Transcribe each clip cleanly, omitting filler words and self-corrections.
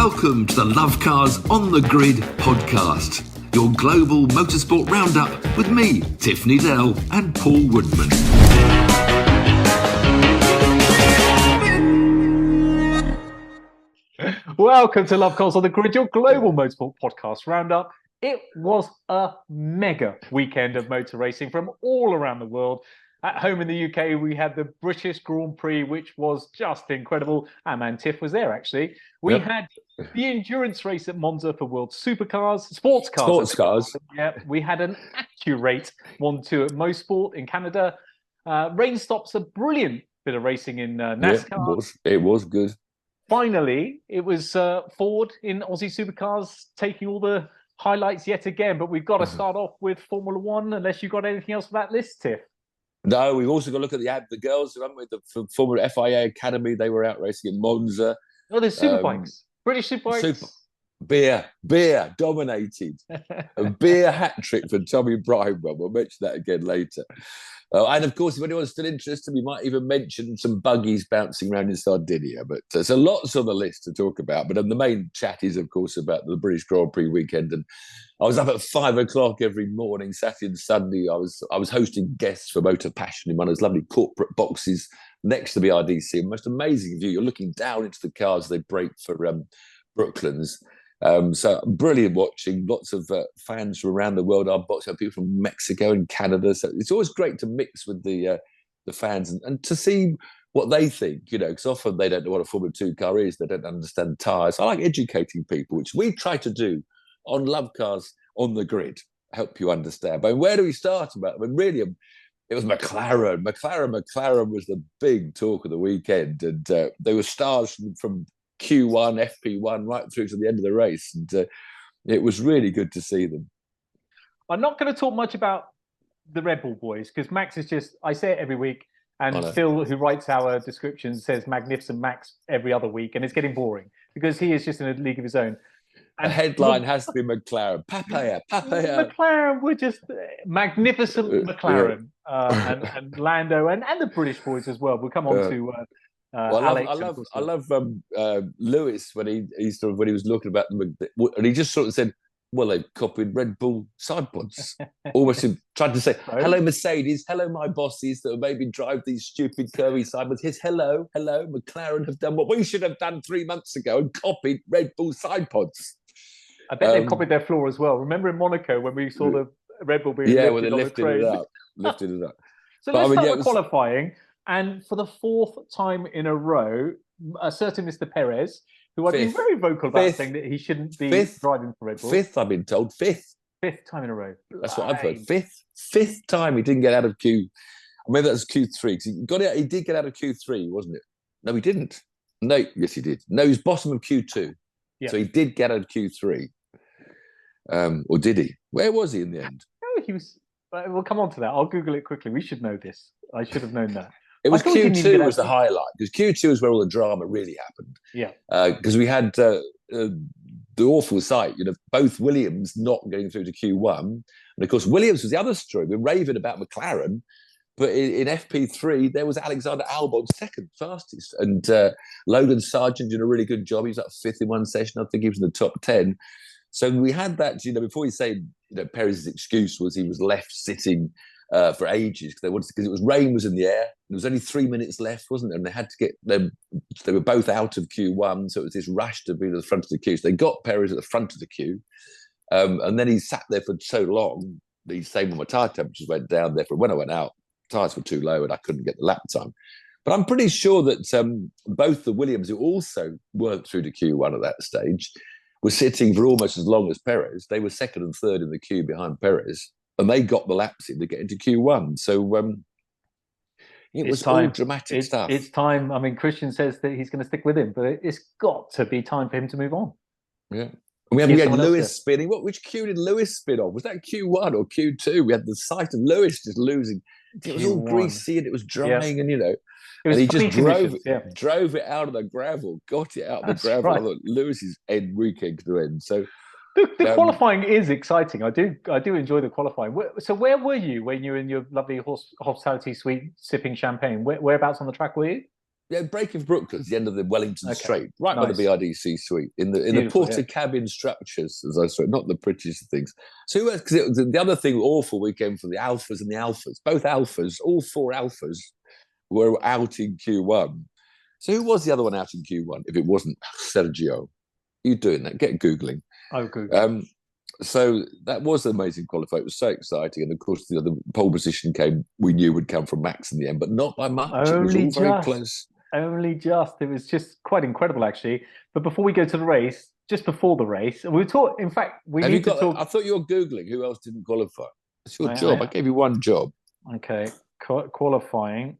Welcome to the Lovecars On The Grid podcast, your global motorsport roundup with me, Tiff, Needell and Paul Woodman. Welcome to Lovecars On The Grid, your global motorsport podcast roundup. It was a mega weekend of motor racing from all around the world. At home in the UK, we had the British Grand Prix, which was just incredible. Our man Tiff was there, actually. We had the endurance race at Monza for World Supercars, sports cars. Yeah, we had an Accurate 1-2 at Mosport in Canada. Rain stops, a brilliant bit of racing in NASCAR. Yeah, it was good. Finally, it was Ford in Aussie Supercars taking all the highlights yet again. But we've got to start off with Formula One, unless you've got anything else for that list, Tiff. No, we've also got to look at the girls, haven't we? The Formula FIA Academy, they were out racing in Monza. Oh, there's Superbikes. British Superbikes. Beer dominated. A beer hat-trick for Tommy Bridewell. We'll mention that again later. And of course, if anyone's still interested, we might even mention some buggies bouncing around in Sardinia. But so lots on the list to talk about. But the main chat is, of course, about the British Grand Prix weekend. And I was up at 5 o'clock every morning, Saturday and Sunday. I was hosting guests for Motor Passion in one of those lovely corporate boxes next to the RDC. Most amazing view. You're looking down into the cars as they break for Brooklands. So brilliant watching. Lots of fans from around the world. Our box have people from Mexico and Canada. So it's always great to mix with the fans and to see what they think, because often they don't know what a Formula 2 car is. They don't understand tyres. I like educating people, which we try to do on Lovecars On The Grid, help you understand. But where do we start about? I mean, really, it was McLaren. McLaren was the big talk of the weekend. And they were stars from Q1, FP1, right through to the end of the race. And it was really good to see them. I'm not going to talk much about the Red Bull boys, because Max is just, I say it every week, and Phil, who writes our descriptions, says Magnificent Max every other week, and it's getting boring, because he is just in a league of his own. And the headline has to be McLaren. Papaya. McLaren were just magnificent McLaren. And Lando and the British boys as well. We'll come on to... I love Lewis when he was looking about them, and he just sort of said, "Well, they've copied Red Bull side pods." Almost tried to say, "Hello, Mercedes. Hello, my bosses that made me drive these stupid curvy side pods." His hello, McLaren have done what we should have done 3 months ago and copied Red Bull side pods. I bet they've copied their floor as well. Remember in Monaco when we saw the Red Bull being when they lifted it up. So let's start with qualifying. And for the fourth time in a row, a certain Mr. Perez, who I've been very vocal about saying that he shouldn't be driving for Red Bull. Fifth, I've been told. Fifth time in a row. That's what I've heard. Fifth time he didn't get out of Q. Maybe that's Q3. He did get out of Q3, wasn't it? No, he didn't. No, yes, he did. No, he was bottom of Q2. Yeah. So he did get out of Q3. Or did he? Where was he in the end? No, he was... We'll come on to that. I'll Google it quickly. We should know this. I should have known that. It was Q2 was the highlight, because Q2 is where all the drama really happened. Yeah. Because we had the awful sight, both Williams not getting through to Q1. And of course, Williams was the other story. We're raving about McLaren, but in FP3, there was Alexander Albon second fastest. And Logan Sargent did a really good job. He was up fifth in one session. I think he was in the top 10. So we had that, before you say, Perez's excuse was he was left sitting for ages because rain was in the air. There was only 3 minutes left, wasn't there? And they had to get them. They were both out of Q1, so it was this rush to be at the front of the queue. So they got Perez at the front of the queue, and then he sat there for so long. The same when my tyre temperatures went down. Therefore, when I went out, tyres were too low and I couldn't get the lap time. But I'm pretty sure that both the Williams, who also weren't through to Q1 at that stage, were sitting for almost as long as Perez. They were second and third in the queue behind Perez. And they got the laps in to get into Q1. So it was all dramatic stuff. It's time. I mean, Christian says that he's going to stick with him, but it's got to be time for him to move on. Yeah. And we had Lewis spinning. Which queue did Lewis spin on? Was that Q1 or Q2? We had the sight of Lewis just losing. It was all greasy and it was drying and, and he just drove it out of the gravel, got it out of the gravel. Right. I thought Lewis's end weekend to end. So the qualifying is exciting. I do enjoy the qualifying. So where were you when you were in your lovely hospitality suite sipping champagne? Whereabouts on the track were you? Yeah, breaking for Brooklands, the end of the Wellington Straight, right by Nice. the BRDC suite, in the Beautiful, porter cabin structures, as I saw it, not the prettiest things. So because it was the other thing, awful weekend for the Alphas and the Alphas. Both Alphas, all four Alphas, were out in Q1. So who was the other one out in Q1? If it wasn't Sergio, you doing that? Get googling. Oh, Google. So that was an amazing qualifier. It was so exciting, and of course the pole position we knew would come from Max in the end, but not by much. It was all very close. Only just. It was just quite incredible, actually. But before we go to the race, just before the race, we talk. In fact, need to talk. I thought you were googling who else didn't qualify. It's your job. I gave you one job. Okay, qualifying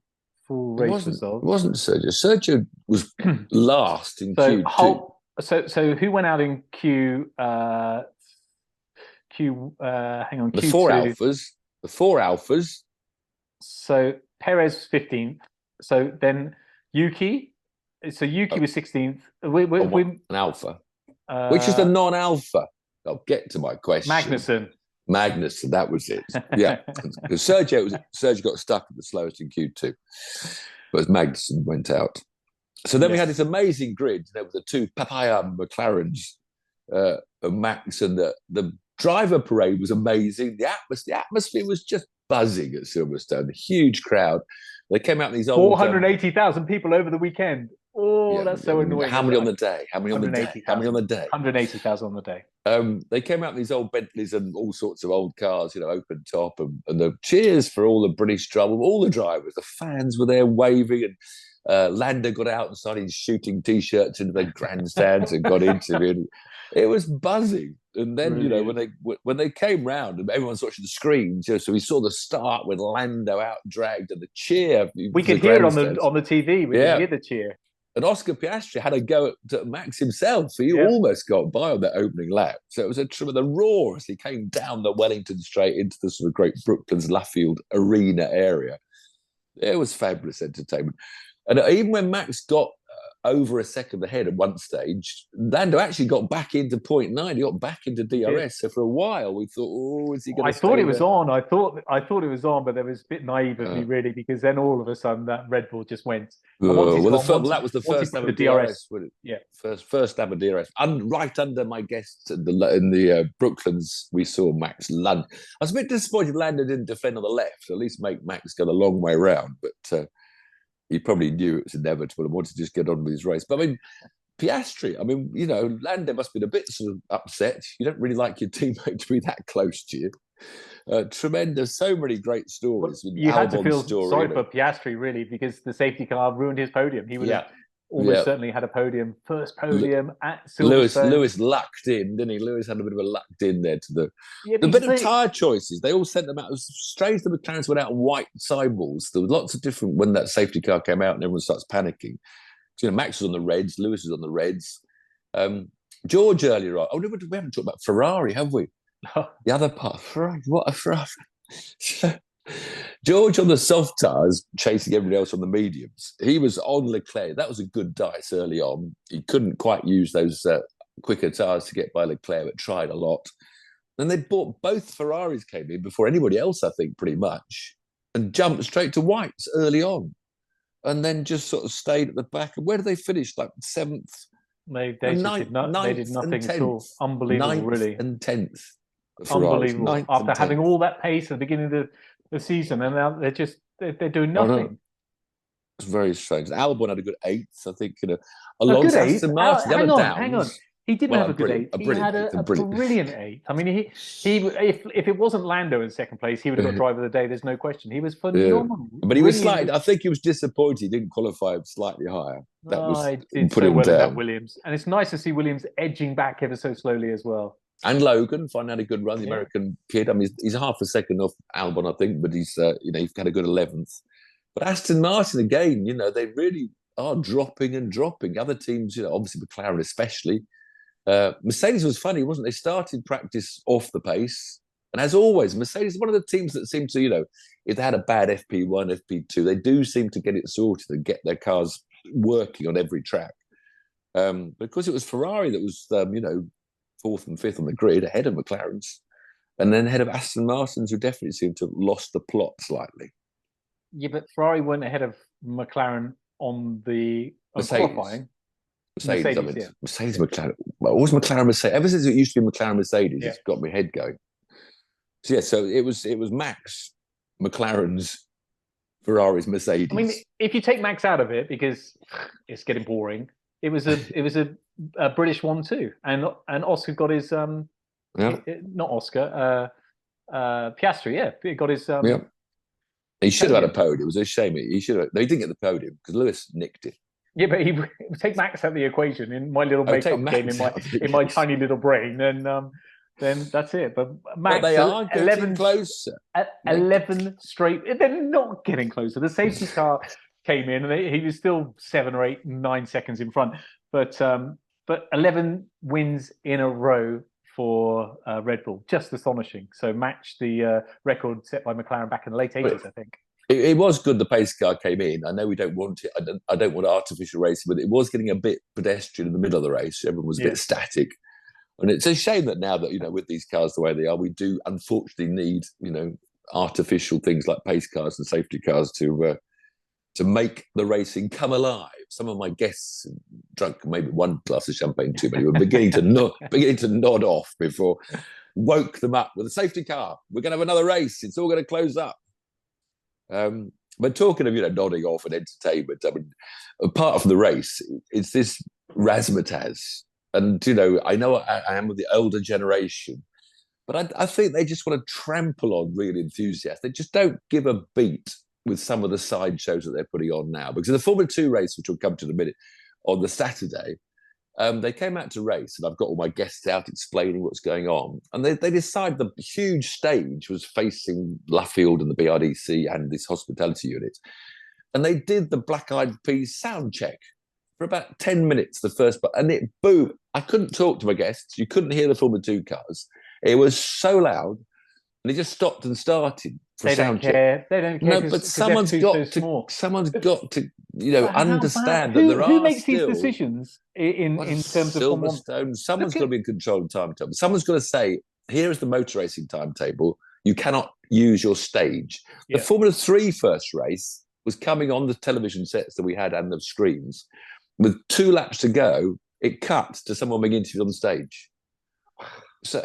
full race result. It wasn't Sergio. Sergio was last in Q2. So who went out in Q? Hang on. The Q2. The four Alphas. So Perez 15th. So then Yuki. So Yuki was 16th. An Alpha. Which is the non-Alpha? I'll get to my question. Magnussen, that was it. Yeah. Because Sergio got stuck at the slowest in Q2. But Magnussen went out. So then we had this amazing grid. There were the two Papaya McLarens, Max, and the driver parade was amazing. The atmosphere was just buzzing at Silverstone. A huge crowd. They came out in these old 480,000 people over the weekend. Oh, that's so annoying. How many on the day? How many on the day? 180,000 on the day. They came out in these old Bentleys and all sorts of old cars, open top, and the cheers for all the British drivers, all the drivers. The fans were there waving, and Lando got out and started shooting T-shirts into the grandstands and got interviewed. It was buzzing. And then, really? when they came round and everyone's watching the screens, so we saw the start with Lando out dragged and the cheer. We could hear it on the TV. We could hear the cheer. And Oscar Piastri had a go at Max himself. He almost got by on that opening lap. So it was the roar as he came down the Wellington Straight into the sort of great Brooklands Luffield arena area. It was fabulous entertainment. And even when Max got over a second ahead at one stage, Lando actually got back into 0.9. He got back into DRS. Yeah. So for a while, we thought, is he going to I thought it was on. I thought it was on, but there was a bit naive of me, really, because then all of a sudden that Red Bull just went. That was the first lap of DRS. Yeah. First lap of DRS. Right under my guests in the Brooklands, we saw Max Lando. I was a bit disappointed Lando didn't defend on the left, at least make Max go a long way round, but he probably knew it was inevitable and wanted to just get on with his race. But I mean, Piastri, Lando must have been a bit sort of upset. You don't really like your teammate to be that close to you. Tremendous. So many great stories. You had to feel sorry for Piastri, really, because the safety car ruined his podium. He would have almost certainly had a podium, first podium at Silverstone. Lewis lucked in, didn't he? Lewis had a bit of a lucked in there to the bit of tyre choices. They all sent them out. It was strange the McLarens went out on white sidewalls. There were lots of different, when that safety car came out and everyone starts panicking. So, Max was on the Reds, Lewis was on the Reds. George earlier on. Oh, no, we haven't talked about Ferrari, have we? The other part, Ferrari. What a Ferrari. George on the soft tyres, chasing everybody else on the mediums. He was on Leclerc. That was a good dice early on. He couldn't quite use those quicker tyres to get by Leclerc, but tried a lot. Then they bought both Ferraris came in before anybody else, I think, pretty much, and jumped straight to whites early on, and then just sort of stayed at the back. And where did they finish? Like 7th? They did nothing at all. Unbelievable, really. And 10th. Unbelievable. After having all that pace at the beginning of the season, and now they're doing nothing. It's very strange. Albon had a good 8th, I think. Alongside Aston Martin, hang on. He didn't have a good 8th. He had a brilliant 8th. I mean, he if it wasn't Lando in second place, he would have got driver of the day. There's no question. He was phenomenal. But he was slightly. I think he was disappointed. He didn't qualify slightly higher. That was did put so him well down. At Williams, and it's nice to see Williams edging back ever so slowly as well. And Logan finally had a good run, the American kid. I mean, he's half a second off Albon, I think, but he's he's had a good 11th. But Aston Martin again, they really are dropping and dropping. Other teams, obviously McLaren especially. Mercedes was funny, wasn't they? Started practice off the pace, and as always, Mercedes is one of the teams that seem to, if they had a bad FP1, FP2, they do seem to get it sorted and get their cars working on every track. Because it was Ferrari that was, 4th and 5th on the grid, ahead of McLaren's, and then ahead of Aston Martin's, who definitely seemed to have lost the plot slightly. Yeah, but Ferrari weren't ahead of McLaren on the Mercedes. qualifying. Mercedes, I mean, yeah. Mercedes, McLaren. Well, it was McLaren, Mercedes. Ever since it used to be McLaren, Mercedes, Yeah. it's got my head going. So yeah, so it was Max, McLaren's, Ferrari's, Mercedes. I mean, if you take Max out of it because it's getting boring, it was a British one too, and Oscar got his not Oscar, Piastri, yeah, he got his yeah. He should have had a podium. It was a shame. He should have. No, he didn't get the podium because Lewis nicked it. Yeah, but he take Max out of the equation in my little makeup game in my tiny little brain, and then that's it. But Max, they are 11 closer. 11 straight. They're not getting closer. The safety car came in, and he was still 7 or 8, 9 seconds in front. But 11 wins in a row for Red Bull, just astonishing. So matched the record set by McLaren back in the late 80s, I think. It was good the pace car came in. I know we don't want it. I don't want artificial racing, but it was getting a bit pedestrian in the middle of the race. Everyone was a bit static. And it's a shame that now that, with these cars the way they are, we do unfortunately need, artificial things like pace cars and safety cars to make the racing come alive. Some of my guests, drunk maybe one glass of champagne too many, were beginning to nod off before woke them up with a safety car. We're going to have another race. It's all going to close up. But talking of nodding off and entertainment, I mean, apart from the race, it's this razzmatazz. And I know I am of the older generation, but I think they just want to trample on real enthusiasts. They just don't give a beat with some of the sideshows that they're putting on now. Because in the Formula 2 race, which we'll come to in a minute, on the Saturday, they came out to race, and I've got all my guests out explaining what's going on. And they decided the huge stage was facing Luffield and the BRDC and this hospitality unit. And they did the Black Eyed Peas sound check for about 10 minutes, the first part. And it, boom, I couldn't talk to my guests. You couldn't hear the Formula 2 cars. It was so loud. And they just stopped and started for sound check. They don't care. No, but someone's got to understand that there are who makes these decisions in terms of Silverstone. Someone's got to be in control of the timetable. Someone's got to say, here is the motor racing timetable. You cannot use your stage. The Formula 3 first race was coming on the television sets that we had and the screens. With 2 laps to go, it cut to someone being interviewed on stage. So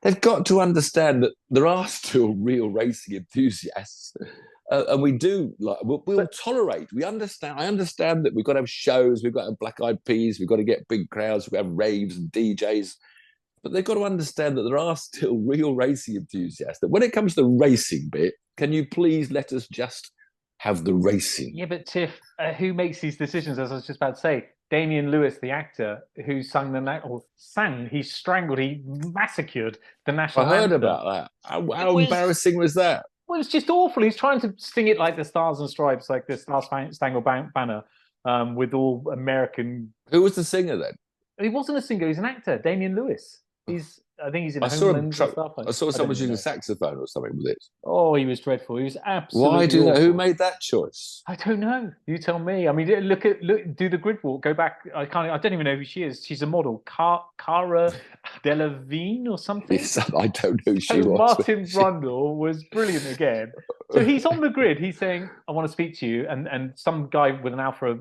they've got to understand that there are still real racing enthusiasts, and we do we'll tolerate. I understand that we've got to have shows, we've got to have Black Eyed Peas, we've got to get big crowds, we've got to have raves and DJs, but they've got to understand that there are still real racing enthusiasts. That when it comes to the racing bit, can you please let us just have the racing? Yeah, but Tiff, who makes these decisions? As I was just about to say, Damian Lewis, the actor who he strangled, he massacred the national anthem. I heard about that. How embarrassing was that? Well, it was just awful. He's trying to sing it like the Stars and Stripes, like the Star Spangled Banner, with all American. Who was the singer then? He wasn't a singer. He's an actor, Damian Lewis. I think he's in Homeland and stuff. I saw someone using a saxophone or something with it. Oh, he was dreadful. He was absolutely. Why do that? Who made that choice? I don't know. You tell me. I mean, do the grid walk. Go back. I don't even know who she is. She's a model, Cara Delevingne or something. I don't know who she was. Martin Brundle was brilliant again. So he's on the grid. He's saying, "I want to speak to you," and some guy with an Alfa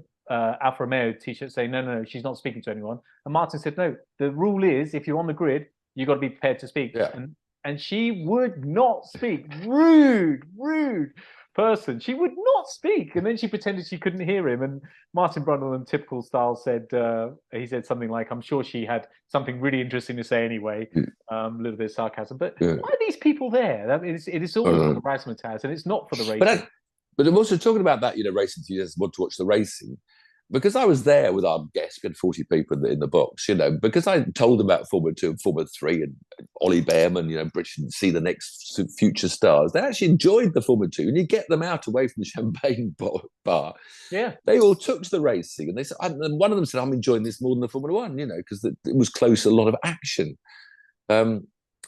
Romeo t-shirt saying, "No, she's not speaking to anyone." And Martin said, "No, the rule is if you're on the grid, you got to be prepared to speak." Yeah. And she would not speak. Rude person. She would not speak. And then she pretended she couldn't hear him. And Martin Brundle, in typical style, said he said something like, "I'm sure she had something really interesting to say anyway." A little bit of sarcasm. But why are these people there? It is all for the razzmatazz, and it's not for the racing. But I'm also talking about that, racing enthusiasts want to watch the racing. Because I was there with our guests, we had 40 people in the box, because I told them about Formula 2 and Formula 3 and Ollie Behrman, British and see the next future stars. They actually enjoyed the Formula 2, and you get them out away from the champagne bar. Yeah. They all took to the racing, and they said, and one of them said, "I'm enjoying this more than the Formula 1, because it was close to a lot of action."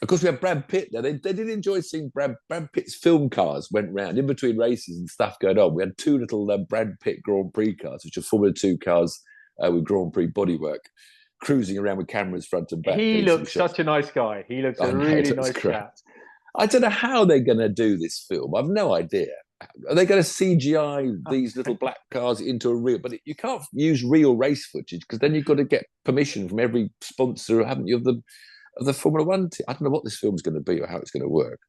Of course, we had Brad Pitt there. They did enjoy seeing Brad Pitt's film cars went round in between races and stuff going on. We had 2 little Brad Pitt Grand Prix cars, which are Formula 2 cars with Grand Prix bodywork, cruising around with cameras front and back. He looks such a nice guy. He looks a really nice chap. I don't know how they're going to do this film. I've no idea. Are they going to CGI these little black cars into a real? But you can't use real race footage because then you've got to get permission from every sponsor, haven't you, of the Formula One team? I don't know what this film's going to be or how it's going to work.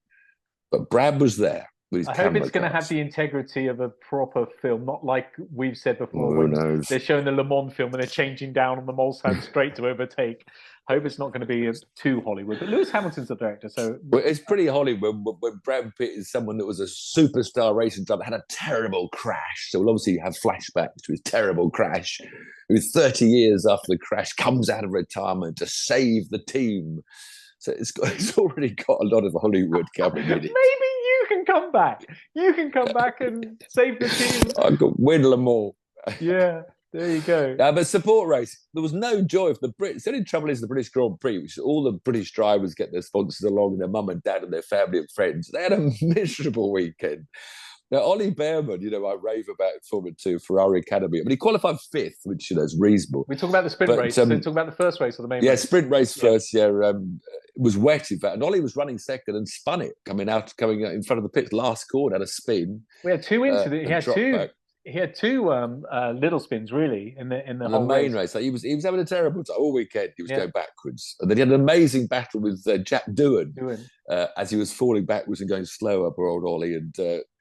But Brad was there. I hope it's going to have the integrity of a proper film, not like we've said before. Who knows? They're showing the Le Mans film and they're changing down on the Mulsanne straight to overtake. I hope it's not going to be too Hollywood. But Lewis Hamilton's the director, so it's pretty Hollywood when Brad Pitt is someone that was a superstar racing driver, had a terrible crash. So we'll obviously have flashbacks to his terrible crash. Who 30 years after the crash comes out of retirement to save the team. So it's already got a lot of Hollywood coming in it. Maybe you can come back. You can come back and save the team. I could win Le Mans. Yeah, there you go. But support race, there was no joy for the Brits. The only trouble is the British Grand Prix, which all the British drivers get their sponsors along and their mum and dad and their family and friends. They had a miserable weekend. Now, Ollie Behrman, I rave about Formula 2, Ferrari Academy. I mean, he qualified fifth, which, is reasonable. We talk about the sprint race. So talk about the first race or the main race. Yeah, sprint race first, it was wet, in fact. And Ollie was running second and spun it, coming out in front of the pits. Last corner, had a spin. We had two incidents. He had two little spins, really, in the whole main race. Like he was having a terrible time all weekend. He was going backwards. And then he had an amazing battle with Jack Doohan as he was falling backwards and going slower, poor old Ollie. And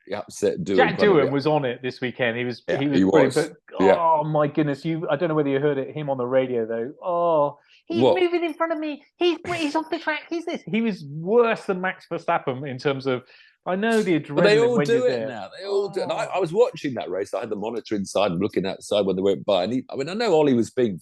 he upset Doohan. Jack Doohan was on it this weekend. He was brilliant. But, oh, my goodness. I don't know whether you heard him on the radio, though. Oh, he's moving in front of me. He's off the track. He's this. He was worse than Max Verstappen in terms of, I know the adrenaline. But they all when do you're it there. now. They all do it. And I was watching that race. I had the monitor inside and looking outside when they went by. And I know Ollie was being,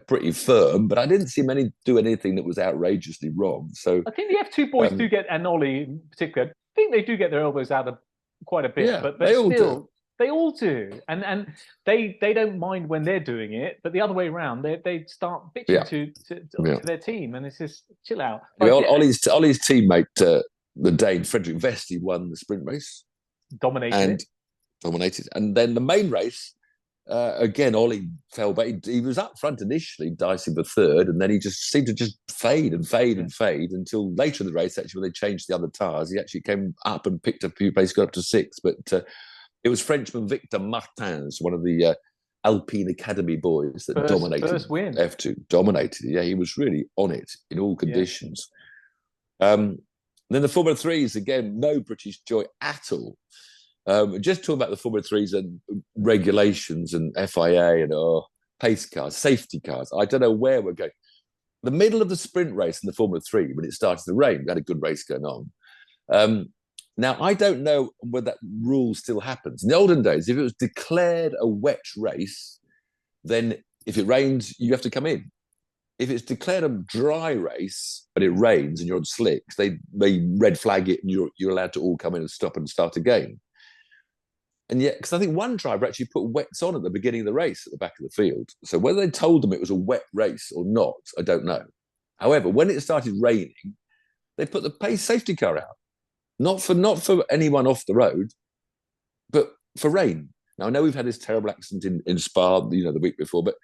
pretty firm, but I didn't see him do anything that was outrageously wrong. So I think the F2 boys do get, and Ollie in particular, I think they do get their elbows out of quite a bit. Yeah, but they still, they all do. And they don't mind when they're doing it, but the other way around, they start bitching to their team, and it's just chill out. Ollie's teammate, the Dane Frederick Vesti, won the sprint race. Dominated. And then the main race, again, Ollie fell back. He was up front initially, dicing for third, and then he just seemed to just fade until later in the race, actually, when they changed the other tyres. He actually came up and picked up a few places, got up to sixth. But it was Frenchman Victor Martins, one of the Alpine Academy boys that dominated. First win. F2. Dominated. Yeah, he was really on it in all conditions. Then the Formula 3s, again, no British joy at all. Just talking about the Formula 3s and regulations and FIA and pace cars, safety cars. I don't know where we're going. The middle of the sprint race in the Formula 3, when it started to rain, we had a good race going on. Now, I don't know whether that rule still happens. In the olden days, if it was declared a wet race, then if it rains, you have to come in. If it's declared a dry race and it rains and you're on slicks, they red flag it and you're allowed to all come in and stop and start again. And yet, because I think one driver actually put wets on at the beginning of the race at the back of the field. So whether they told them it was a wet race or not, I don't know. However, when it started raining, they put the pace safety car out. Not for anyone off the road, but for rain. Now, I know we've had this terrible accident in Spa, the week before, but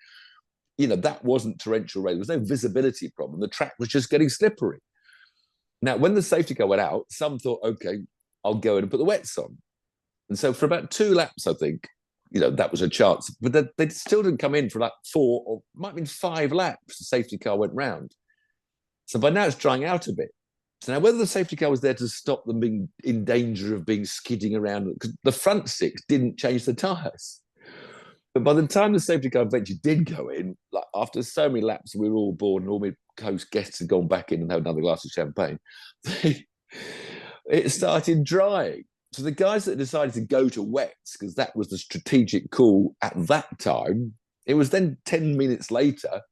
that wasn't torrential rain. There was no visibility problem. The track was just getting slippery. Now, when the safety car went out, some thought, okay, I'll go in and put the wets on. And so for about 2 laps, I think, that was a chance. But they still didn't come in for like 4 or might have been 5 laps. The safety car went round. So by now it's drying out a bit. So now whether the safety car was there to stop them being in danger of being skidding around, because the front 6 didn't change the tyres. But by the time the safety car eventually did go in, like after so many laps, we were all bored and all my host guests had gone back in and had another glass of champagne, it started drying. So the guys that decided to go to wets, because that was the strategic call at that time, it was then 10 minutes later,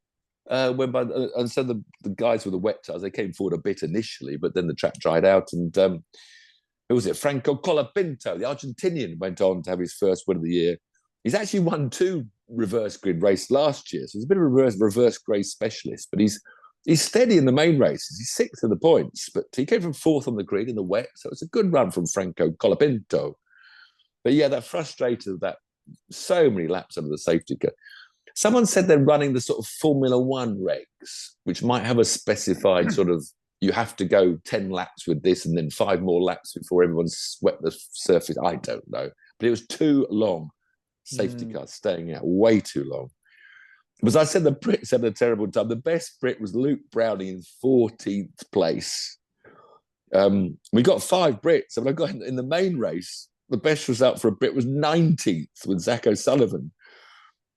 so the guys with the wet tyres, they came forward a bit initially, but then the track dried out and who was it? Franco Colapinto, the Argentinian, went on to have his first win of the year. He's actually won 2 reverse grid races last year, so he's a bit of a reverse race specialist, but he's steady in the main races. He's 6th in the points, but he came from 4th on the grid in the wet, so it's a good run from Franco Colapinto. But yeah, that frustrated that so many laps under the safety car. Someone said they're running the sort of Formula One regs, which might have a specified sort of you have to go 10 laps with this and then 5 more laps before everyone's swept the surface. I don't know. But it was too long. Safety cars staying out way too long. But as I said, the Brits had a terrible time. The best Brit was Luke Browning in 14th place. We got 5 Brits. I mean, I got in the main race, the best result for a Brit was 19th with Zach O'Sullivan.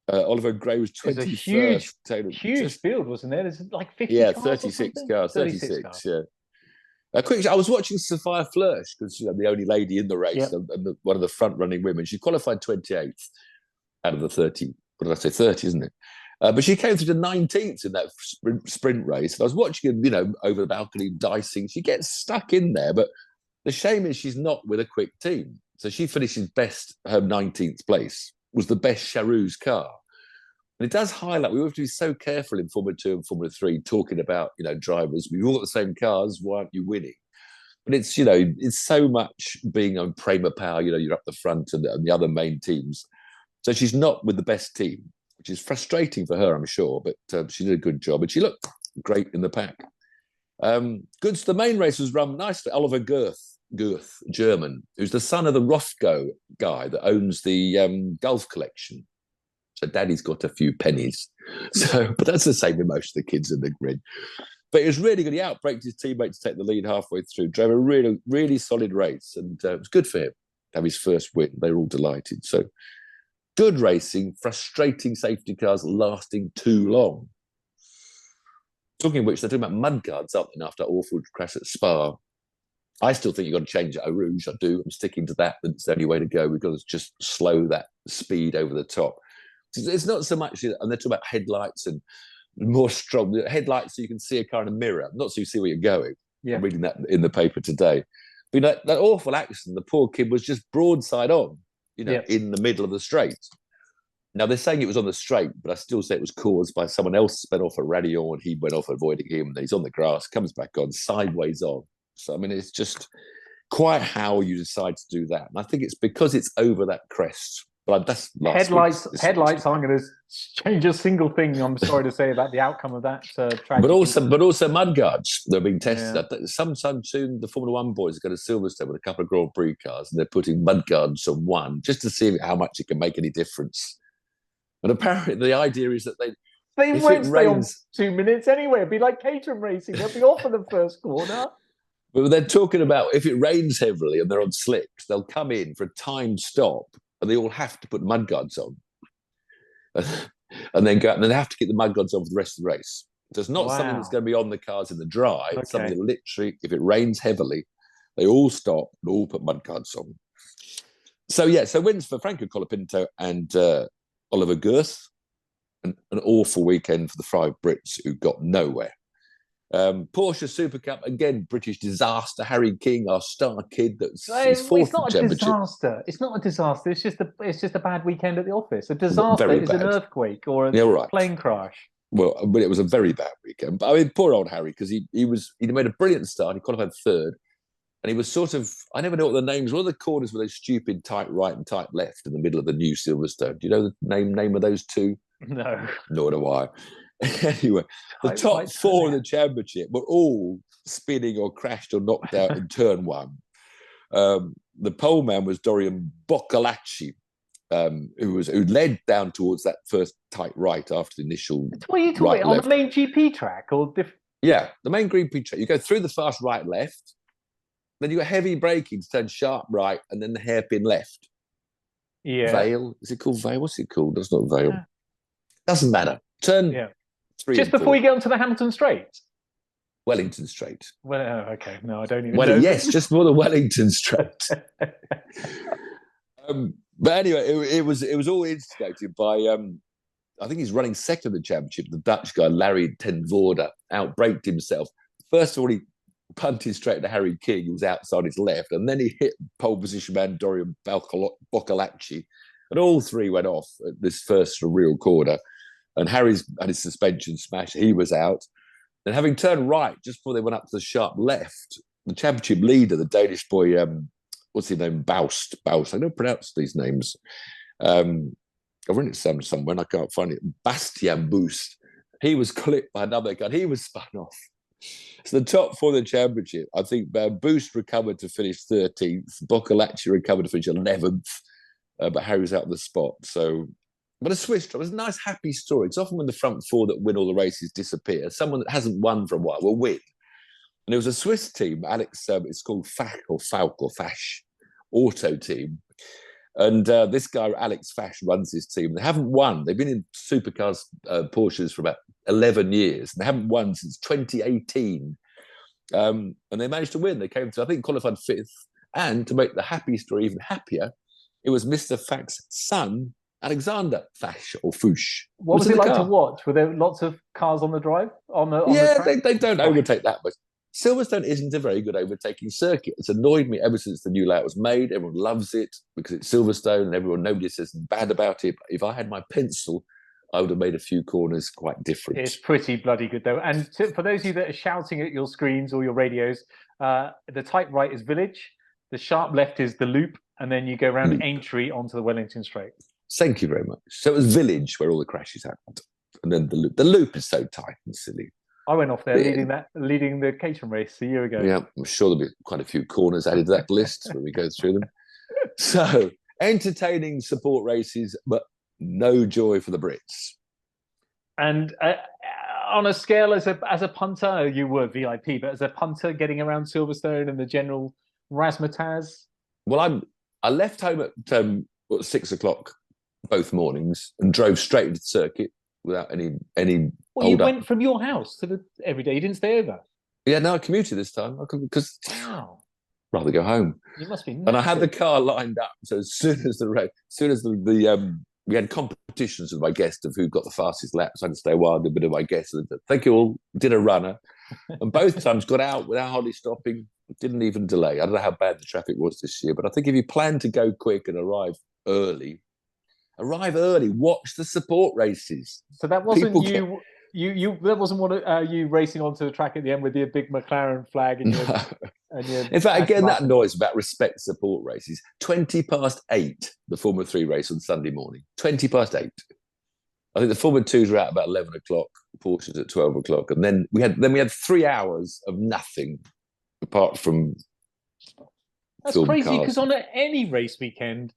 Oliver Gray was 21st. Huge field, wasn't there? There's like 50 cars. 36 cars. 36 cars. Yeah. Quick, I was watching Sophia Flörsch because the only lady in the race and one of the front-running women. She qualified 28th out of the 30. What did I say? 30, isn't it? But she came through to 19th in that sprint race. And I was watching her, over the balcony dicing. She gets stuck in there, but the shame is she's not with a quick team. So she finishes best. Her 19th place was the best Charoux car. And it does highlight, we have to be so careful in Formula 2 and Formula 3 talking about, drivers. We've all got the same cars. Why aren't you winning? But it's, it's so much being on Prema Power, you're up the front and the other main teams. So she's not with the best team, which is frustrating for her, I'm sure. But she did a good job. And she looked great in the pack. Good. So the main race was run nicely. Oliver Goeth, German, who's the son of the Rothko guy that owns the Gulf collection. So daddy's got a few pennies. But that's the same with most of the kids in the grid. But it was really good. He outbraked his teammate to take the lead halfway through. Drove a really, really solid race. And it was good for him to have his first win. They were all delighted. So good racing, frustrating safety cars lasting too long. Talking of which, they're talking about mudguards, aren't they, after that awful crash at Spa. I still think you've got to change it. Eau Rouge, I do. I'm sticking to that. That's the only way to go. We've got to just slow that speed over the top. It's not so much, and they're talking about headlights and more strong headlights so you can see a car in a mirror, not so you see where you're going. Yeah. I'm reading that in the paper today. But that awful accident, the poor kid was just broadside on, in the middle of the straight. Now, they're saying it was on the straight, but I still say it was caused by someone else sped off a radio and he went off avoiding him. And he's on the grass, comes back on, sideways on. So, I mean, it's just quite how you decide to do that. And I think it's because it's over that crest. But that's headlights. I'm going to change a single thing. I'm sorry to say about the outcome of that. But also mudguards. They're being tested. Yeah. Sometime soon, the Formula One boys are going to Silverstone with a couple of Grand Prix cars, and they're putting mudguards on one just to see how much it can make any difference. And apparently, the idea is that they won't stay on 2 minutes anyway. It'd be like Caterham racing. They'll be off in the first corner. But they're talking about if it rains heavily and they're on slicks, they'll come in for a timed stop. And they all have to put mudguards on, and then go out, and they have to keep the mudguards on for the rest of the race. So it's not something that's going to be on the cars in the dry. Okay. It's something that literally, if it rains heavily, they all stop and all put mudguards on. So wins for Franco Colapinto and Oliver Goeth. An awful weekend for the 5 Brits who got nowhere. Porsche Super Cup, again, British disaster. Harry King, our star kid, that's his fourth championship. It's not a disaster. It's just a bad weekend at the office. A disaster is an earthquake or a plane crash. Well, but it was a very bad weekend. But I mean, poor old Harry, because he made a brilliant start. He qualified 3rd, and he was sort of, I never know what the names. What are the corners with those stupid tight right and tight left in the middle of the new Silverstone? Do you know the name of those two? No. Nor do I. Anyway, the top 4 of the championship were all spinning or crashed or knocked out in turn 1. The pole man was Dorian Boccalacci, who led down towards that first tight right after the initial. What are you talking on the main GP track or different? Yeah, the main GP track. You go through the fast right left, then you got heavy braking to turn sharp right, and then the hairpin left. Yeah. Vale, is it called Vale? What's it called? That's not Vale. Yeah. Doesn't matter. Turn. Yeah. Just before you get onto the Hamilton Straight? Wellington Straight. Well, okay. No, I don't even know. Yes, just before the Wellington Straight. But anyway, it was all instigated by, I think he's running second in the championship, the Dutch guy, Larry ten Voorde, outbraked himself. First of all, he punted straight to Harry King, who was outside his left, and then he hit pole position man Dorian Boccalacci, and all 3 went off at this first real corner. And Harry's had his suspension smashed. He was out. And having turned right just before they went up to the sharp left, the championship leader, the Danish boy, what's his name? Baust. I don't pronounce these names. I've written it somewhere and I can't find it. Bastian Boost. He was clipped by another gun. He was spun off. So the top four of the championship, I think Boost recovered to finish 13th, Boccolacci recovered to finish 11th, but Harry was out of the spot. So, but a Swiss drive was a nice, happy story. It's often when the front four that win all the races disappear. Someone that hasn't won for a while will win. And there was a Swiss team, Alex, it's called Fash Auto Team. And this guy, Alex Fash, runs his team. They haven't won. They've been in supercars, Porsches for about 11 years. And they haven't won since 2018. And they managed to win. They came to, I think, qualified 5th. And to make the happy story even happier, it was Mr. Fash's son, Alexander Fash, or Fouche. What was it like to watch? Were there lots of cars on the drive? They don't overtake that much. Silverstone isn't a very good overtaking circuit. It's annoyed me ever since the new layout was made. Everyone loves it because it's Silverstone and nobody says bad about it. But if I had my pencil, I would have made a few corners quite different. It's pretty bloody good, though. And for those of you that are shouting at your screens or your radios, the tight right is Village, the sharp left is the Loop, and then you go around Aintree onto the Wellington Straight. Thank you very much. So it was Village where all the crashes happened. And then the Loop. The Loop is so tight and silly. I went off there leading the Caterham race a year ago. Yeah, I'm sure there'll be quite a few corners added to that list when we go through them. So, entertaining support races, but no joy for the Brits. And on a scale, as a punter, you were VIP, but as a punter getting around Silverstone and the general razzmatazz? Well, I left home at 6 o'clock both mornings and drove straight into the circuit without any Well, you went from your house to every day. You didn't stay over. Yeah, no, I commuted this time because rather go home. You must be. And I had the car lined up, so as soon as we had competitions with my guest of who got the fastest laps, I had to stay a while, did a bit of my guest. Thank you all. Did a runner, and both times got out without hardly stopping. Didn't even delay. I don't know how bad the traffic was this year, but I think if you plan to go quick and arrive early, watch the support races. So that wasn't that wasn't you racing onto the track at the end with your big McLaren flag and your in fact, again, that noise about respect support races. 8:20, the Formula 3 race on Sunday morning. 8:20. I think the Formula 2s were out about 11 o'clock, Porsches at 12 o'clock. And then we had 3 hours of nothing apart from That's crazy, because on any race weekend,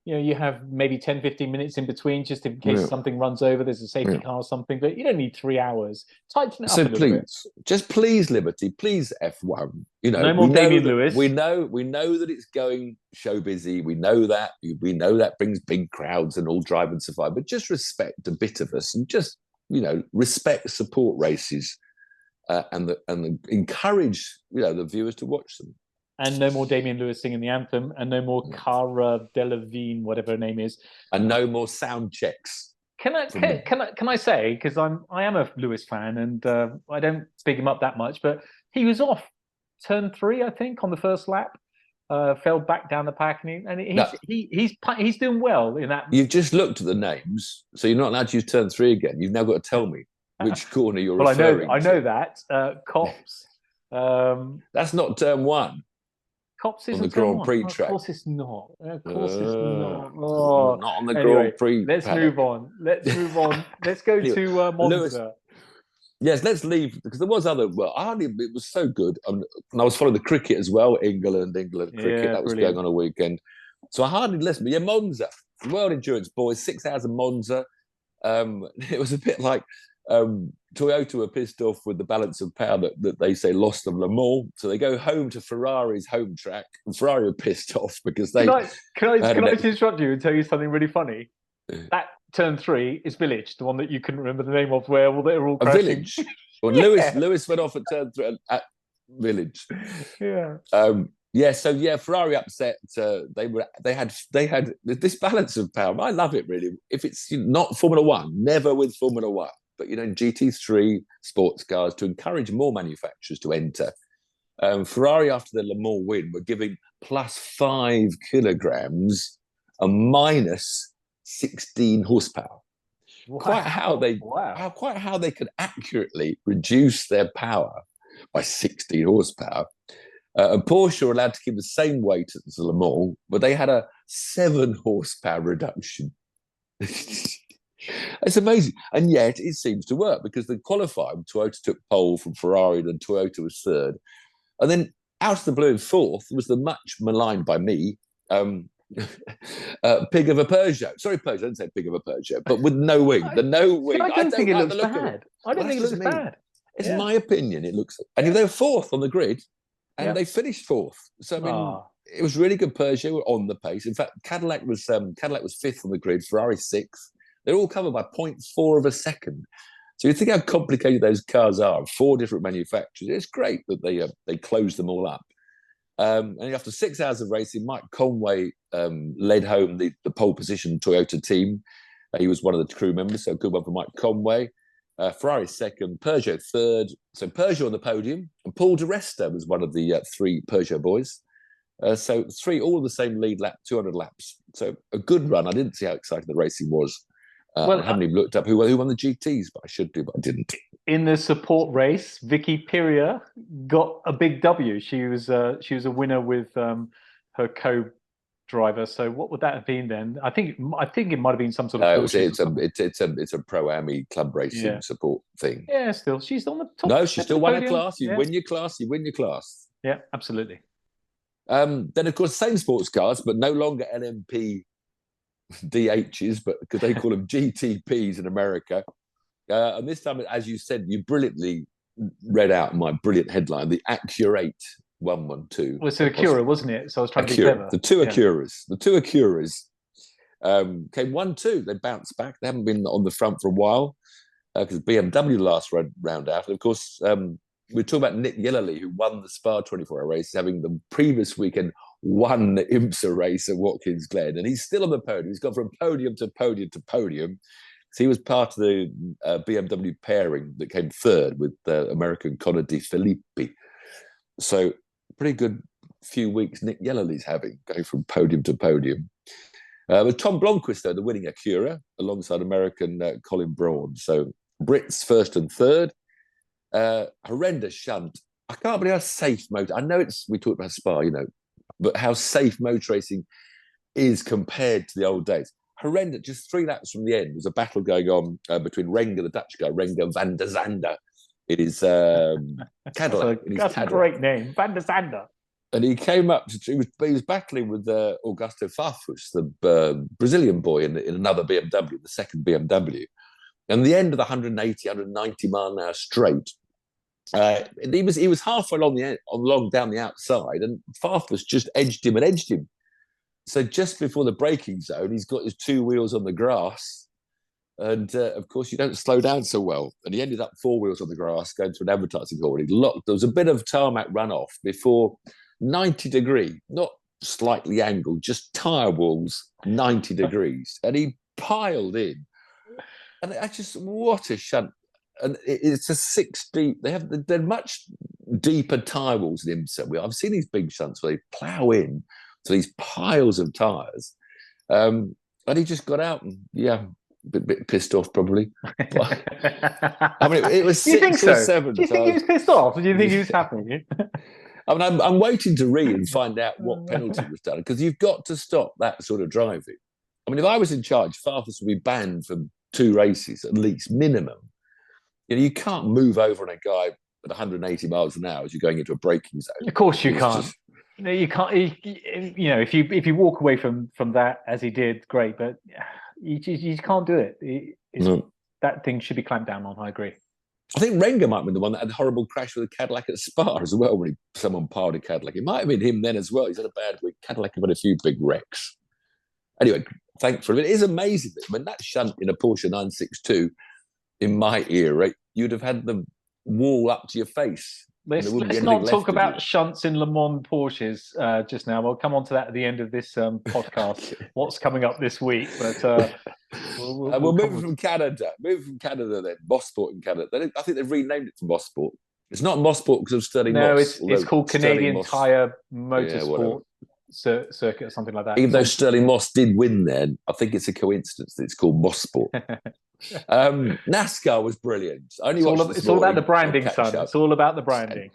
you have maybe 10, 15 minutes in between just in case something runs over, there's a safety car or something, but you don't need 3 hours. Tighten it up a little bit. Just please, Liberty, please F1. No more Damien Lewis. We know that it's going show busy. We know that brings big crowds and all drive and survive, but just respect a bit of us and just, respect support races and encourage, the viewers to watch them. And no more Damien Lewis singing the anthem, and no more Cara Delevingne, whatever her name is, and no more sound checks. Can I say, because I am a Lewis fan, and I don't big him up that much, but he was off turn 3, I think, on the first lap, fell back down the pack, and he's doing well in that. You've just looked at the names, so you're not allowed to use turn 3 again. You've now got to tell me which corner you're referring to. I know that Copse. That's not turn 1. Copse is on the Grand Prix track. Of course it's not. Of course it's not. Oh. Not on the Grand Prix. Let's move on. Let's go to Monza. Lewis, yes, let's leave, because there was other. Well, it was so good. And I was following the cricket as well. England cricket. That was going on a weekend. So I hardly listened. But yeah, Monza, World Endurance Boys, 6 hours of Monza. It was a bit like Toyota were pissed off with the balance of power that they say lost them Le Mans, so they go home to Ferrari's home track, and Ferrari were pissed off because they. Can I just interrupt you and tell you something really funny? That turn 3 is Village, the one that you couldn't remember the name of, where they're all crashing. Village. Well, Lewis went off at turn 3 at Village. Yeah. Ferrari upset. They had this balance of power. I love it, really. If it's not Formula 1, never with Formula 1. But, in GT3 sports cars, to encourage more manufacturers to enter. Ferrari, after the Le Mans win, were giving plus 5 kilograms a minus 16 horsepower. Wow. Quite how they could accurately reduce their power by 16 horsepower. And Porsche were allowed to keep the same weight as the Le Mans, but they had a 7 horsepower reduction. It's amazing. And yet it seems to work because the qualifying, Toyota took pole from Ferrari and Toyota was third. And then out of the blue in fourth was the much maligned by me, pig of a Peugeot. Sorry, Peugeot, I didn't say pig of a Peugeot, but with no wing. The no wing. I don't think it looks bad. I don't think it looks bad. It's my opinion. It looks, and they were fourth on the grid, and they finished fourth. So I mean, it was really good. Peugeot were on the pace. In fact, Cadillac was fifth on the grid. Ferrari sixth. They're all covered by 0.4 of a second. So you think how complicated those cars are. 4 different manufacturers. It's great that they closed them all up. And after 6 hours of racing, Mike Conway led home the pole position Toyota team. He was one of the crew members, so a good one for Mike Conway. Ferrari second, Peugeot third. So Peugeot on the podium, and Paul di Resta was one of the 3 Peugeot boys. So 3, all the same lead lap, 200 laps. So a good run. I didn't see how exciting the racing was. I haven't even looked up who won the GTs, but I should do, but I didn't. In the support race, Vicky Piria got a big W. She was a winner with her co-driver. So what would that have been then? I think it might have been some sort of. It's a pro-ami club racing support thing. Yeah, still she's on the top. No, she still won her class. You win your class. You win your class. Yeah, absolutely. Then of course same sports cars, but no longer LMP. DHs, but because they call them GTPs in America. And this time, as you said, you brilliantly read out my brilliant headline, the Accurate 112. Well, it's an Acura, wasn't it? So I was trying to be clever. The two Acuras came 1-2. They bounced back. They haven't been on the front for a while because BMW last round out. And of course, we're talking about Nick Yellerly, who won the Spa 24-hour race, having the previous weekend won the IMSA race at Watkins Glen, and he's still on the podium. He's gone from podium to podium to podium. So he was part of the BMW pairing that came third with American Connor De Filippi. So pretty good few weeks Nick Yellerly's having, going from podium to podium. With Tom Blomqvist, though, the winning Acura, alongside American Colin Braun. So Brits first and third. Horrendous shunt. I can't believe how safe motor. I know we talked about Spa, but how safe motor racing is compared to the old days. Horrendous. Just 3 laps from the end, there was a battle going on between Renger, the Dutch guy, Renger van der Zande. It is Cadillac. That's a great name, van der Zande. And he came up, he was battling with Augusto Farfus, the Brazilian boy in another BMW, the second BMW. And the end of the 180, 190 mile an hour straight, he was halfway along down the outside, and Farfus just edged him. So just before the braking zone, he's got his 2 wheels on the grass, and of course you don't slow down so well. And he ended up 4 wheels on the grass, going to an advertising hall. He locked. There was a bit of tarmac runoff before 90 degree, not slightly angled, just tyre walls 90 degrees, and he piled in. And I just, what a shunt. And it's a 6 deep. They're much deeper tyre walls in IMSA. I've seen these big shunts where they plough in to these piles of tyres. And he just got out and, a bit pissed off probably. But, I mean, it was 6 or 7. Do you think he was pissed off? Or do you think he was happy? I mean, I'm waiting to read and find out what penalty was done, because you've got to stop that sort of driving. I mean, if I was in charge, Farfus would be banned from 2 races at least, minimum. You can't move over on a guy at 180 miles an hour as you're going into a braking zone. Of course you can't. You can't. If you walk away from that as he did, great. But you can't do it. No. That thing should be clamped down on. I agree. I think Renger might have been the one that had a horrible crash with a Cadillac at Spa as well, when someone piled a Cadillac. It might have been him then as well. He's had a bad week. Cadillac have had a few big wrecks. Anyway, thankfully, it is amazing that when that shunt in a Porsche 962 in my era, you'd have had the wall up to your face. Let's not talk about shunts in Le Mans Porsches just now. We'll come on to that at the end of this podcast. Okay. What's coming up this week? But we'll move from Canada. Move from Canada then. Mosport in Canada. I think they've renamed it to Mosport. It's not Mosport because of Sterling Moss. No, it's called Canadian Tire Motorsport Circuit or something like that. Even though Sterling Moss did win then, I think it's a coincidence that it's called Mosport. NASCAR was brilliant. It's all about the branding, son. It's all about the branding.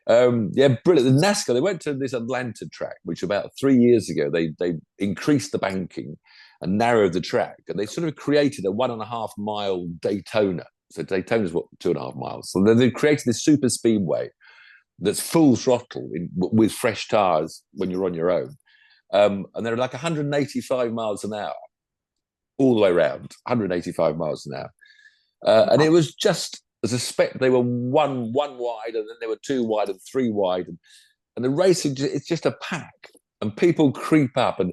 Brilliant. The NASCAR, they went to this Atlanta track, which about 3 years ago, they increased the banking and narrowed the track. And they sort of created a 1.5 mile Daytona. So Daytona's what, 2.5 miles. So they created this super speedway that's full throttle with fresh tires when you're on your own. And they're like 185 miles an hour all the way around, 185 miles an hour. And it was just, as a spec, they were one wide, and then they were 2 wide and 3 wide. And the racing, it's just a pack. And people creep up, and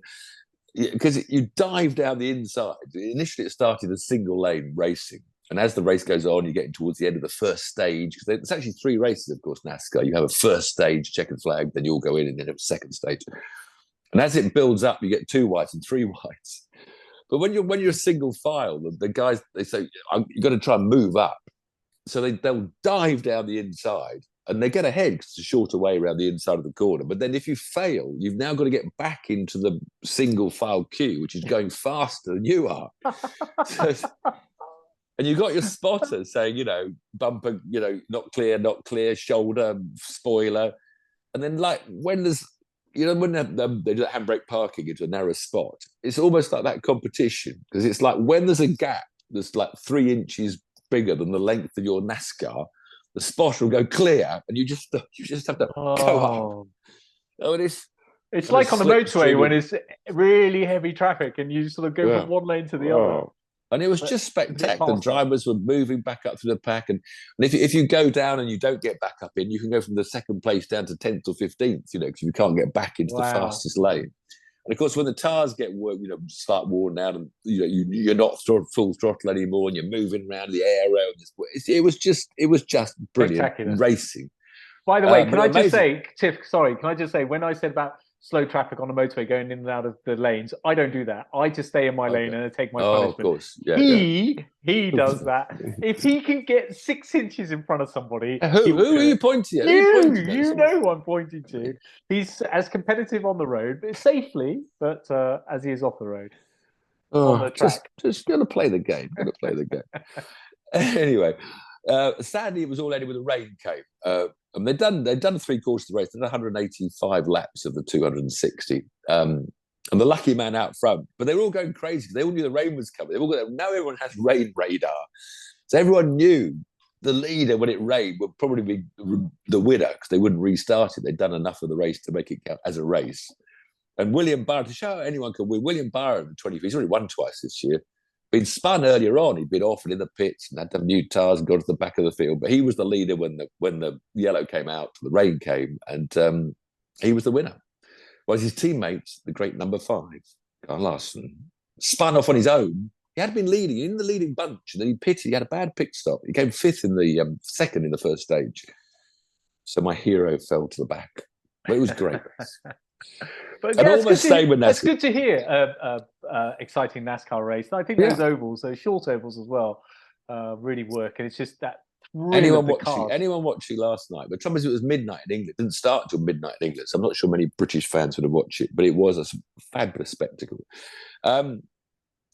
because you dive down the inside. Initially, it started as single lane racing. And as the race goes on, you're getting towards the end of the first stage. Because there's actually 3 races, of course, NASCAR. You have a first stage, checkered flag, then you all go in, and then have a second stage. And as it builds up, you get 2 wides and 3 wides. But when you're a single file, the guys, they say, you've got to try and move up. So they'll dive down the inside, and they get ahead because it's a shorter way around the inside of the corner. But then if you fail, you've now got to get back into the single file queue, which is going faster than you are. And you've got your spotter saying, bumper, not clear, shoulder, spoiler. And then when there's, when they do handbrake parking into a narrow spot, it's almost like that competition, because it's like when there's a gap that's like 3 inches bigger than the length of your NASCAR, the spotter will go clear, and you just have to go up. Oh, it's like on the motorway when it's really heavy traffic, and you sort of go from one lane to the other. And it was just spectacular. Drivers were moving back up through the pack. And if you go down and you don't get back up in, you can go from the second place down to 10th or 15th, because you can't get back into the fastest lane. And of course, when the tires get start worn out, and you're not full throttle anymore, and you're moving around the aero, it was just brilliant racing. By the way, can I just say, Tiff, sorry, can I just say, when I said about slow traffic on the motorway going in and out of the lanes, I don't do that. I just stay in my lane and I take my punishment. Of course. Yeah, he does that. If he can get 6 inches in front of somebody, who are you pointing at? You know who I'm pointing to. He's as competitive on the road, but safely, but as he is off the road. On the track. Just gonna play the game. Anyway, sadly, it was all ended with the rain came. And they'd done 3 quarters of the race. They'd done 185 laps of the 260. And the lucky man out front. But they were all going crazy because they all knew the rain was coming. Now everyone has rain radar. So everyone knew the leader, when it rained, would probably be the winner, because they wouldn't restart it. They'd done enough of the race to make it count as a race. And William Byron, to show anyone can win, William Byron, 23, he's already won twice this year. Been spun earlier on. He'd been offered in the pits and had to have new tires and go to the back of the field. But he was the leader when the yellow came out, the rain came, and he was the winner. Whereas his teammates, the great number 5, Carl Larson, spun off on his own. He had been leading in the leading bunch, and then he pitted. He had a bad pit stop. He came 5th in the second in the first stage. So my hero fell to the back. But it was great. But yeah, it's good to hear exciting NASCAR race. I think those ovals, those short ovals as well, really work. And it's just that anyone watching last night. But the trouble is, it was midnight in England. It didn't start till midnight in England. So I'm not sure many British fans would have watched it, but it was a fabulous spectacle. And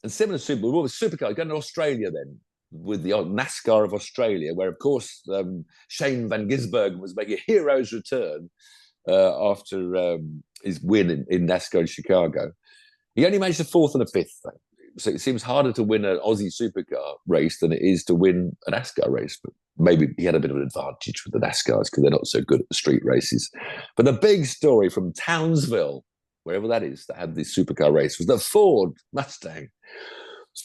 similar to Supercars, going to Australia then, with the NASCAR of Australia, where, of course, Shane Van Gisbergen was making a hero's return after his win in NASCAR in Chicago. He only managed a 4th and a 5th, though. So it seems harder to win an Aussie Supercar race than it is to win a NASCAR race. But maybe he had a bit of an advantage with the NASCARs because they're not so good at the street races. But the big story from Townsville, wherever that is, that had the Supercar race, was the Ford Mustang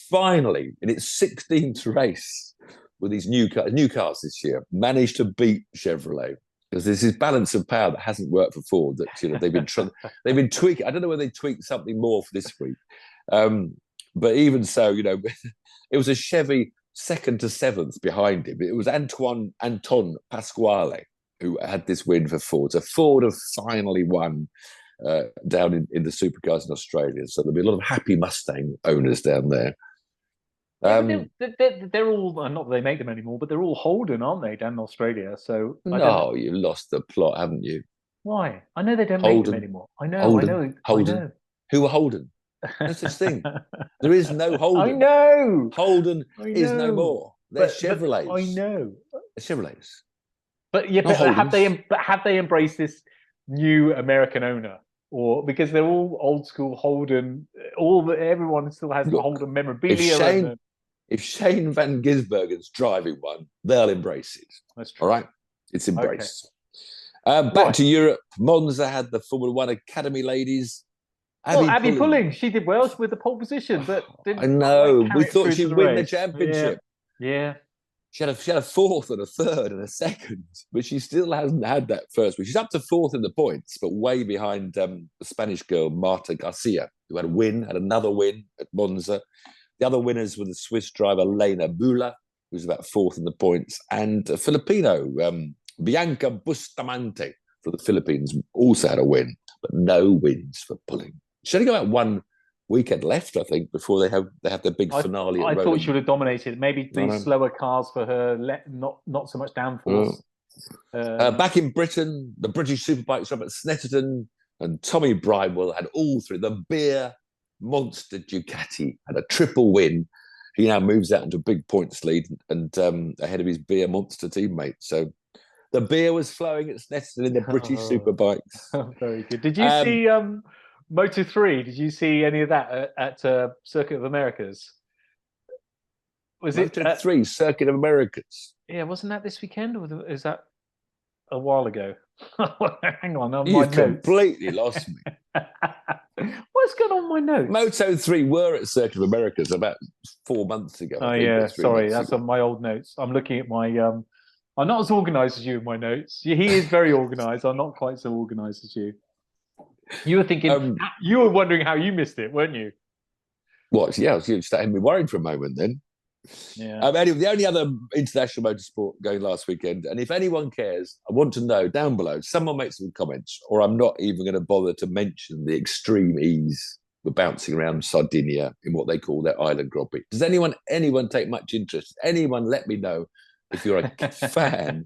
finally, in its 16th race with these new cars this year, managed to beat Chevrolet. Because there's this balance of power that hasn't worked for Ford. That they've been tweaking. I don't know whether they tweaked something more for this week, but even so, it was a Chevy 2nd to 7th behind him. It was Anton Pasquale who had this win for Ford. So Ford have finally won down in the Supercars in Australia. So there'll be a lot of happy Mustang owners down there. They're all, not that they make them anymore, but they're all Holden, aren't they, down in Australia? So no, you lost the plot, haven't you? Why? I know they don't make them anymore. I know. Holden. Who are Holden? No such thing. There is no Holden. I know. Holden is no more. They're Chevrolets. I know. They're Chevrolets. But yeah, but have they embraced this new American owner? or because they're all old school Holden. Everyone still has the Holden memorabilia. If Shane Van Gisbergen's driving one, they'll embrace it. That's true. All right, it's embraced. Back to Europe. Monza had the Formula One Academy ladies. Abby Pulling, she did well with the pole position, but didn't. I know. We thought she'd win the championship. Yeah. She had a fourth and a third and a second, but she still hasn't had that first one. She's up to fourth in the points, but way behind the Spanish girl, Marta Garcia, who had another win at Monza. The other winners were the Swiss driver, Lena Bula, who's about fourth in the points, and a Filipino, Bianca Bustamante, for the Philippines, also had a win, but no wins for Pulling. She only got about one weekend left, I think, before they have their big finale. I thought she would have dominated. Maybe the slower cars for her, not so much downforce. Back in Britain, the British Superbikes Robert Snetterton and Tommy Bridewell had all three. The beer monster Ducati had a triple win. He now moves out into a big points lead and ahead of his beer monster teammate. So the beer was flowing at Snetterton in the British Superbikes. Very good. Did you see Moto3? Did you see any of that at Circuit of Americas? Was Moto3 Circuit of Americas? Yeah, wasn't that this weekend, or is that a while ago? Hang on, you've completely lost me. What's going on my notes? Moto3 were at Circuit of Americas about 4 months ago. Oh yeah, sorry, that's on my old notes. I'm looking at my. I'm not as organised as you in my notes. He is very organised. I'm not quite so organised as you. You were thinking, you were wondering how you missed it, weren't you? What? Yeah, you started me worried for a moment then. Yeah. Anyway, the only other international motorsport going last weekend, and if anyone cares, I want to know down below, someone make some comments, or I'm not even going to bother to mention the extreme ease of bouncing around Sardinia in what they call their island Grand Prix. Does anyone take much interest? Anyone let me know if you're a fan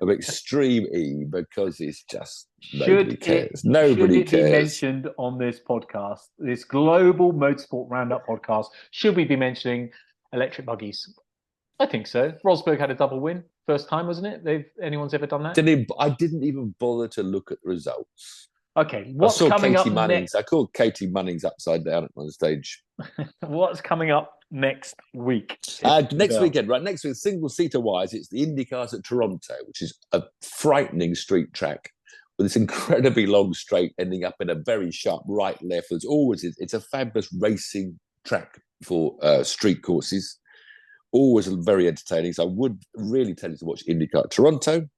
of extreme E, because it's just nobody cares. Nobody cares. Should it be mentioned on this podcast, this global motorsport roundup podcast? Should we be mentioning electric buggies? I think so. Rosberg had a double win, first time, wasn't it? Anyone's ever done that? I didn't even bother to look at the results. Okay, what's coming up next? I called Katie Munnings upside down at one stage. What's coming up next week? Next weekend, right? Next week, single-seater wise, it's the IndyCars at Toronto, which is a frightening street track with this incredibly long straight ending up in a very sharp right-left. It's a fabulous racing track for street courses. Always very entertaining. So I would really tell you to watch IndyCar at Toronto.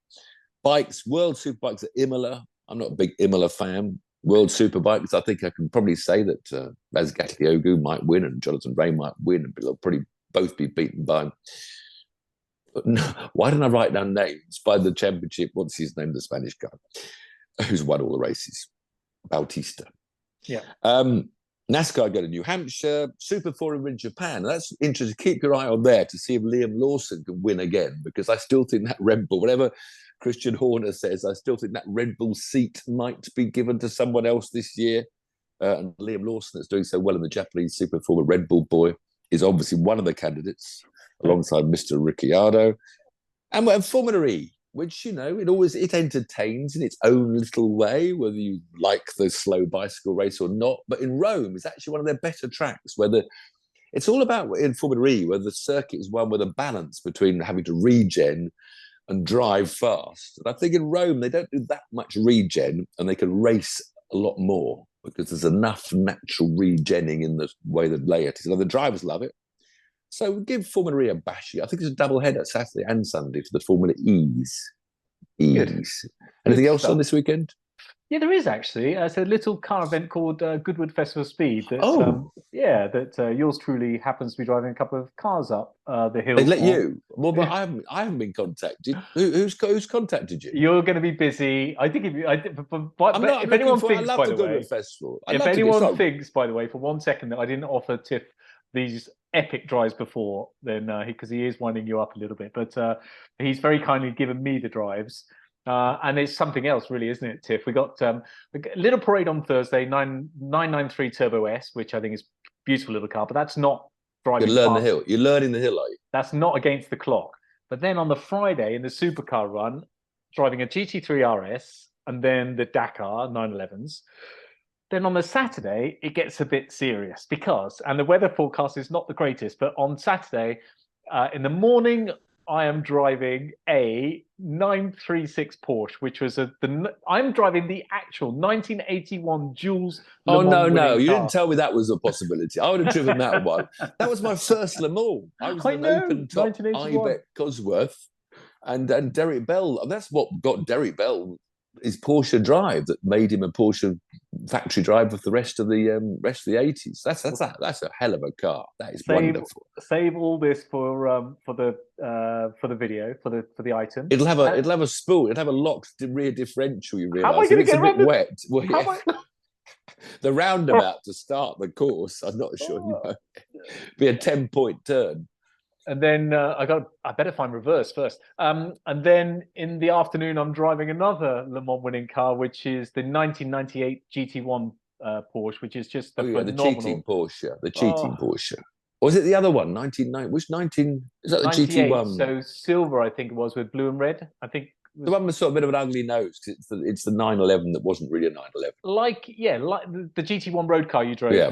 Bikes, World Superbikes at Imola. I'm not a big Imola fan. World Superbikes, I think I can probably say that Raz Gatliogu might win and Jonathan Ray might win, and they'll probably both be beaten by. No, why didn't I write down names by the championship? What's his name? The Spanish guy who's won all the races, Bautista. Yeah. NASCAR go to New Hampshire, Super 4 in Japan. And that's interesting. Keep your eye on there to see if Liam Lawson can win again, because I still think that Red Bull, whatever Christian Horner says, I still think that Red Bull seat might be given to someone else this year. And Liam Lawson, that's doing so well in the Japanese Super 4, Red Bull boy, is obviously one of the candidates alongside Mr. Ricciardo. And Formula E, which, it entertains in its own little way, whether you like the slow bicycle race or not. But in Rome, it's actually one of their better tracks, it's all about, in Formula E, where the circuit is one with a balance between having to regen and drive fast. And I think in Rome, they don't do that much regen, and they can race a lot more because there's enough natural regenning in the way the layout is. The drivers love it. So give Formula E a bash. I think it's a double header Saturday and Sunday for the Formula E's. Anything else on this weekend? Yeah, there is actually. It's a little car event called Goodwood Festival Speed. That yours truly happens to be driving a couple of cars up the hill. They let you? Well, but I haven't been contacted. Who's contacted you? You're going to be busy. I think if anyone thinks, by the way, festival. If anyone thinks, by the way, for 1 second that I didn't offer Tiff these epic drives before, then because he is winding you up a little bit, but he's very kindly given me the drives. And it's something else, really, isn't it, Tiff? We got a little parade on Thursday, 993 Turbo S, which I think is a beautiful little car, but that's not driving. You're learning the hill, are you? That's not against the clock. But then on the Friday in the supercar run, driving a GT3 RS and then the Dakar 911s. Then on the Saturday, it gets a bit serious because, and the weather forecast is not the greatest, but on Saturday, in the morning, I am driving a 936 Porsche, which was I'm driving the actual 1981 Jules. Oh, no, you car. didn't tell me that was a possibility. I would have driven that one. That was my first Le Mans. I was in an open top Ibec Cosworth and Derek Bell. And that's what got Derek Bell his Porsche drive that made him a Porsche factory driver for the rest of the 80s. That's a hell of a car. That is wonderful. Save all this for the video for the item. It'll have a spool. It'll have a locked rear differential. You realise? How am I going to get around it wet? Well, yeah. The roundabout to start the course. I'm not sure. You know, be a 10-point turn. And then I better find reverse first. And then in the afternoon, I'm driving another Le Mans winning car, which is the 1998 GT1 Porsche, which is just the cheating Porsche. The cheating Porsche. Or is it the other one? 1990? Which 19? Is that the GT1? So silver, I think it was, with blue and red. I think the one with sort of a bit of an ugly nose. It's the 911 that wasn't really a 911. Like the GT1 road car you drove. Yeah.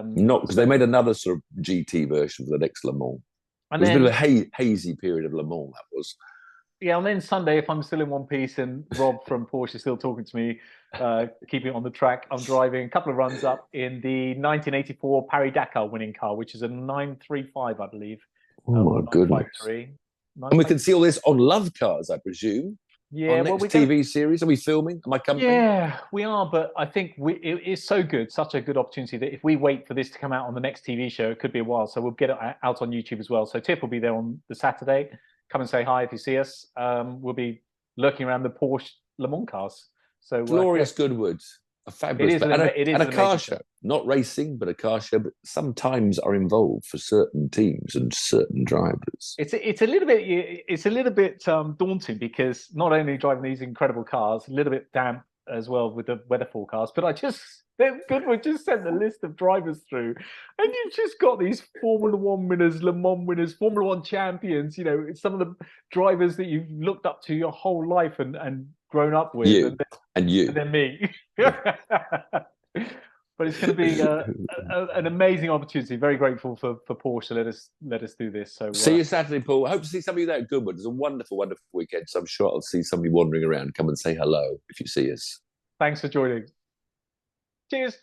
Not because they made another sort of GT version for the next Le Mans. It was a bit of a hazy period of Le Mans, that was. Yeah, and then Sunday, if I'm still in one piece and Rob from Porsche is still talking to me, keeping it on the track, I'm driving a couple of runs up in the 1984 Paris-Dakar winning car, which is a 935, I believe. Oh, my goodness. And we can see all this on Lovecars, I presume. Yeah, on next TV series. Are we filming? Am I coming? Yeah, we are, but I think it is so good, such a good opportunity that if we wait for this to come out on the next TV show, it could be a while. So we'll get it out on YouTube as well. So Tiff will be there on the Saturday. Come and say hi if you see us. We'll be lurking around the Porsche Le Mans cars. So Glorious Goodwood, a fabulous, and a car show. Not racing, but a car show. But sometimes are involved for certain teams and certain drivers. It's a little bit daunting because not only driving these incredible cars, a little bit damp as well with the weather forecast. But Goodwood just sent the list of drivers through, and you've just got these Formula One winners, Le Mans winners, Formula One champions. You know, it's some of the drivers that you've looked up to your whole life and grown up with, and then me. But it's going to be an amazing opportunity. Very grateful for Porsche to let us do this. So see you Saturday, Paul. I hope to see some of you there at Goodwood. It's a wonderful, wonderful weekend. So I'm sure I'll see somebody wandering around. Come and say hello if you see us. Thanks for joining. Cheers.